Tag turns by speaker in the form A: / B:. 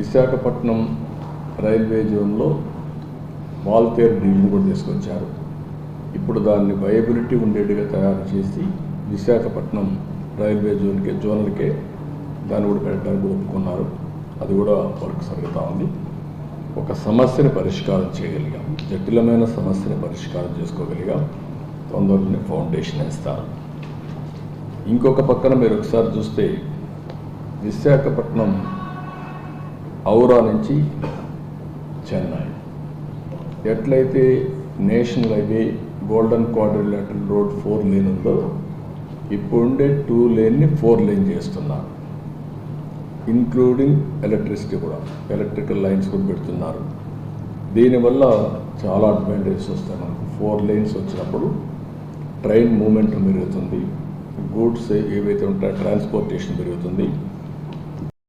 A: Visakhapatnam railway జోన్లో Waltair division కూడా తీసుకొచ్చారు. ఇప్పుడు దాన్ని వయబిలిటీ ఉండేట్టుగా తయారు చేసి విశాఖపట్నం రైల్వే జోన్లకే దాన్ని కూడా పెట్టడానికి ఒప్పుకున్నారు. అది కూడా వర్క్ జరుగుతూ ఉంది. ఒక సమస్యని పరిష్కారం చేయగలిగాం, జటిలమైన సమస్యని పరిష్కారం చేసుకోగలిగాం. తొందరలోనే ఫౌండేషన్ వేస్తారు. ఇంకొక పక్కన మీరు ఒకసారి చూస్తే విశాఖపట్నం ఔరా నుంచి చెన్నై ఎట్లయితే national highway golden quadrilateral road 4 lane ఉందో ఇప్పుడుండే 2 లేన్ని 4 లేన్ చేస్తున్నారు. ఇంక్లూడింగ్ ఎలక్ట్రిసిటీ కూడా, ఎలక్ట్రికల్ లైన్స్ కూడా పెడుతున్నారు. దీనివల్ల చాలా అడ్వాంటేజెస్ వస్తాయి మనకు. 4 లేన్స్ వచ్చినప్పుడు ట్రైన్ మూమెంట్ పెరుగుతుంది, గూడ్స్ ఏవైతే ఉంటాయో ట్రాన్స్పోర్టేషన్ పెరుగుతుంది.